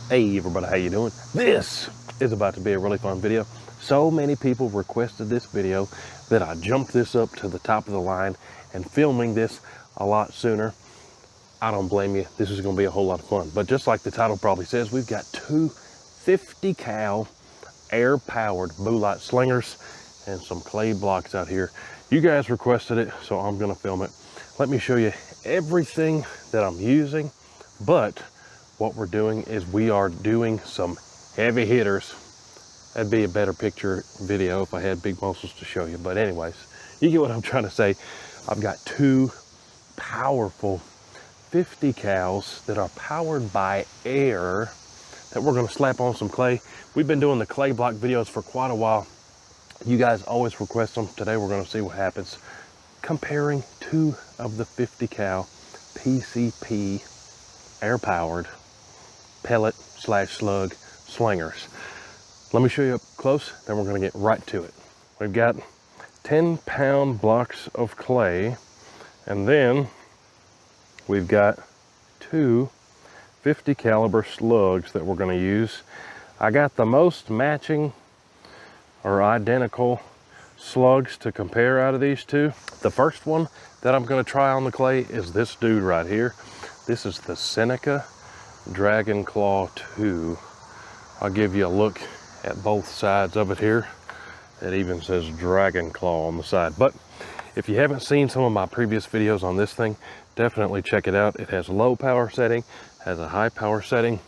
Hey everybody, how you doing? This is about to be a really fun video. So many people requested this video that I jumped this up to the top of the line and filming this a lot sooner. I don't blame you. This is going to be a whole lot of fun. But just like the title probably says, we've got two 50 cal air powered blue light slingers and some clay blocks out here. You guys requested it, so I'm going to film it. Let me show you everything that I'm using, but what we're doing is we are doing some heavy hitters. That'd be a better picture video if I had big muscles to show you. But anyways, you get what I'm trying to say. I've got two powerful 50 cals that are powered by air that we're gonna slap on some clay. We've been doing the clay block videos for quite a while. You guys always request them. Today we're gonna see what happens comparing two of the 50 cal PCP air powered pellet / slug slingers. Let me show you up close, then we're going to get right to it. We've got 10-pound blocks of clay, and then we've got two 50 caliber slugs that we're going to use. I got the most matching or identical slugs to compare out of these two. The first one that I'm going to try on the clay is this dude right here. This is the Seneca Dragon Claw 2. I'll give you a look at both sides of it here. It even says Dragon Claw on the side. But if you haven't seen some of my previous videos on this thing, definitely check it out. It has a low power setting, has a high power setting,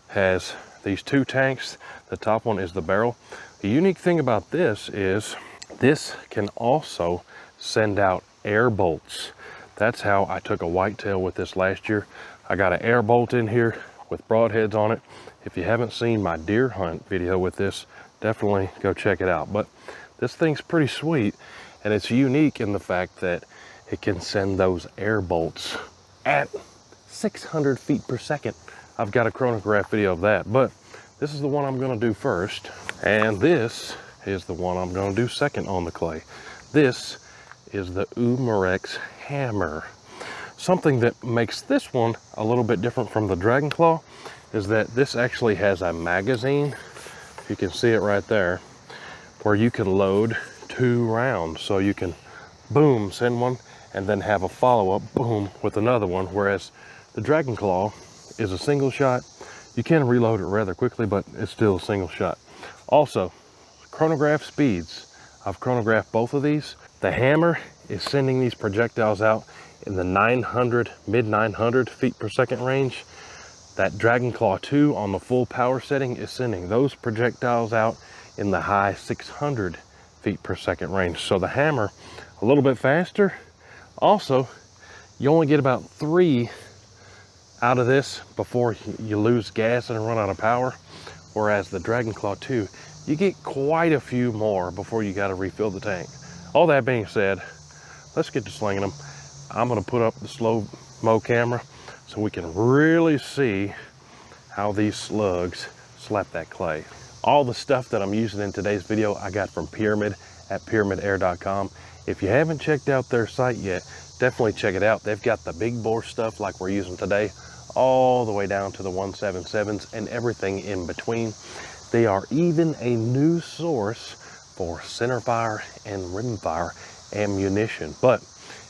has these two tanks. The top one is the barrel. The unique thing about this is this can also send out air bolts. That's how I took a whitetail with this last year. I got an air bolt in here with broadheads on it. If you haven't seen my deer hunt video with this, definitely go check it out. But this thing's pretty sweet, and it's unique in the fact that it can send those air bolts at 600 feet per second. I've got a chronograph video of that, but this is the one I'm gonna do first, and this is the one I'm gonna do second on the clay. This is the Umarex hammer. Something that makes this one a little bit different from the Dragon Claw is that this actually has a magazine. You can see it right there, where you can load 2 rounds. So you can boom, send one, and then have a follow-up boom with another one. Whereas the Dragon Claw is a single shot. You can reload it rather quickly, but it's still a single shot. Also, chronograph speeds. I've chronographed both of these. The hammer is sending these projectiles out in the 900, mid 900 feet per second range. That Dragon Claw 2 on the full power setting is sending those projectiles out in the high 600 feet per second range. So the hammer, a little bit faster. Also, you only get about 3 out of this before you lose gas and run out of power. Whereas the Dragon Claw 2, you get quite a few more before you got to refill the tank. All that being said, let's get to slinging them. I'm gonna put up the slow-mo camera so we can really see how these slugs slap that clay. All the stuff that I'm using in today's video, I got from Pyramid at pyramidair.com. If you haven't checked out their site yet, definitely check it out. They've got the big bore stuff like we're using today, all the way down to the 177s and everything in between. They are even a new source for centerfire and rimfire ammunition. But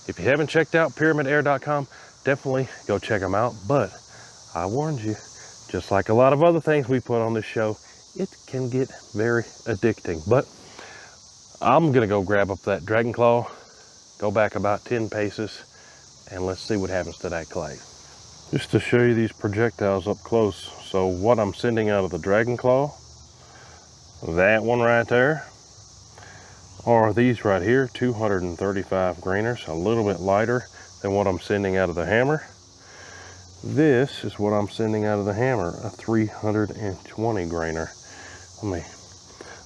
if you haven't checked out pyramidair.com, definitely go check them out. But I warned you, just like a lot of other things we put on this show, it can get very addicting. But I'm gonna go grab up that Dragon Claw, go back about 10 paces, and let's see what happens to that clay. Just to show you these projectiles up close. So what I'm sending out of the Dragon Claw, that one right there, are these right here, 235 grainers, a little bit lighter than what I'm sending out of the hammer. This is what I'm sending out of the hammer, a 320 grainer. Let me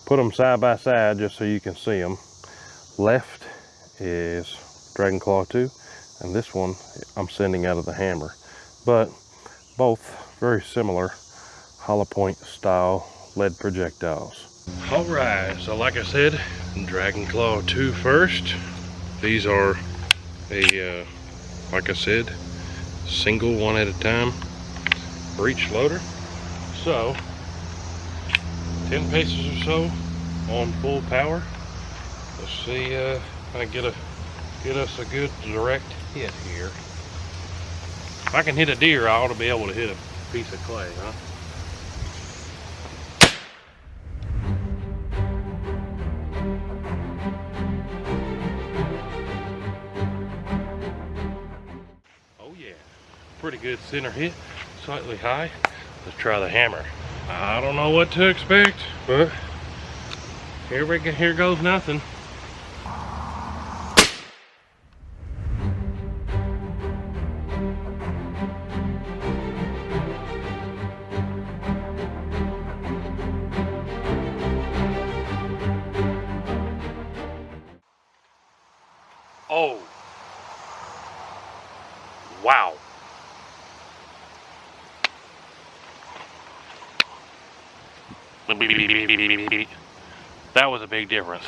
put them side by side just so you can see them. Left is Dragon Claw 2, and this one I'm sending out of the hammer. But both very similar hollow point style lead projectiles. All right, so like I said, Dragon Claw 2 first. These are a, like I said, single one at a time breech loader. So 10 paces or so on full power. Let's see if I can get us a good direct hit here. If I can hit a deer, I ought to be able to hit a piece of clay, huh? Oh yeah, pretty good center hit, slightly high. Let's try the hammer. I don't know what to expect, but here goes nothing. Oh, wow. That was a big difference.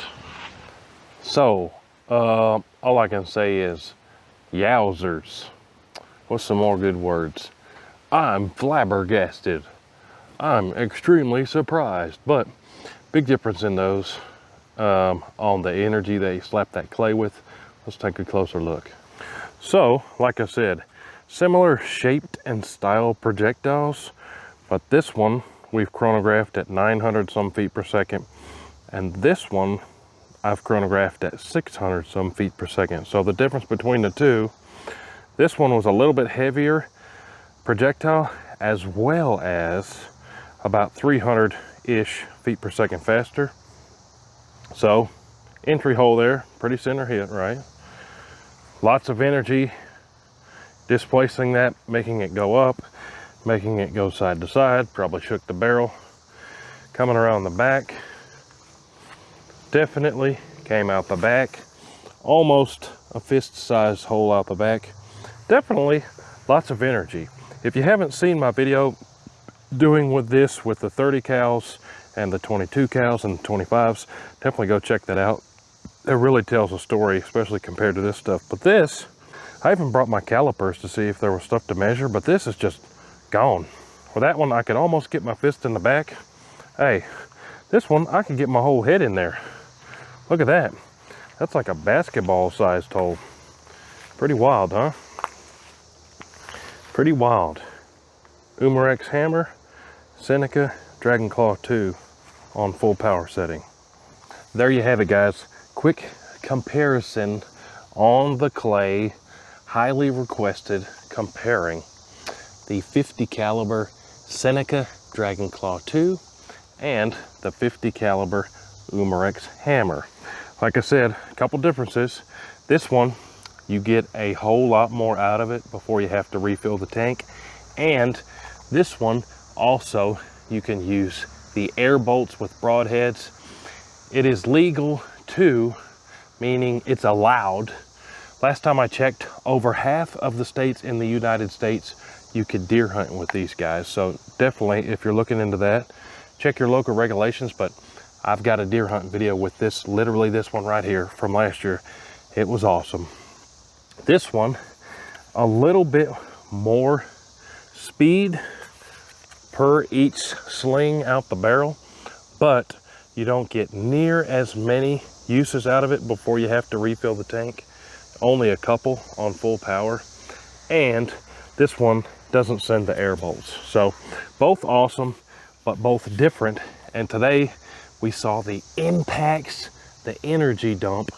So, all I can say is, yowzers. What's some more good words? I'm flabbergasted. I'm extremely surprised, but big difference in those on the energy they slap that clay with. Let's take a closer look. So, like I said, similar shaped and style projectiles, but this one we've chronographed at 900 some feet per second, and this one I've chronographed at 600 some feet per second. So the difference between the two, this one was a little bit heavier projectile, as well as about 300-ish feet per second faster. So entry hole there, pretty center hit, right? Lots of energy displacing that, making it go up, making it go side to side. Probably shook the barrel. Coming around the back, definitely came out the back. Almost a fist-sized hole out the back. Definitely lots of energy. If you haven't seen my video doing with this with the 30 cals and the 22 cals and the 25s, definitely go check that out. It really tells a story, especially compared to this stuff. But this, I even brought my calipers to see if there was stuff to measure, but this is just gone. With that one, I could almost get my fist in the back. Hey, this one, I could get my whole head in there. Look at that. That's like a basketball-sized hole. Pretty wild, huh? Pretty wild. Umarex hammer, Seneca Dragon Claw 2 on full power setting. There you have it, guys. Quick comparison on the clay, highly requested, comparing the 50 caliber Seneca Dragon Claw 2 and the 50 caliber Umarex hammer. Like I said, a couple differences. This one, you get a whole lot more out of it before you have to refill the tank. And this one also, you can use the air bolts with broadheads. It is legal too, meaning it's allowed. Last time I checked, over half of the states in the United States, you could deer hunt with these guys. So definitely, if you're looking into that, check your local regulations. But I've got a deer hunt video with this, literally this one right here from last year. It was awesome. This one, a little bit more speed per each sling out the barrel, but you don't get near as many uses out of it before you have to refill the tank. Only a couple on full power. And this one doesn't send the air bolts. So both awesome, but both different. And today we saw the impacts, the energy dump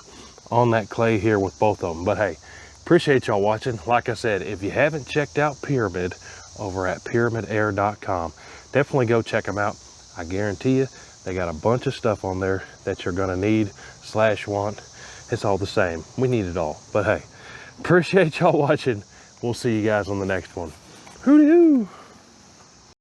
on that clay here with both of them. But hey, appreciate y'all watching. Like I said, if you haven't checked out Pyramid over at pyramidair.com, definitely go check them out. I guarantee you, they got a bunch of stuff on there that you're gonna need / want. It's all the same. We need it all. But hey, appreciate y'all watching. We'll see you guys on the next one. Hooty-hoo!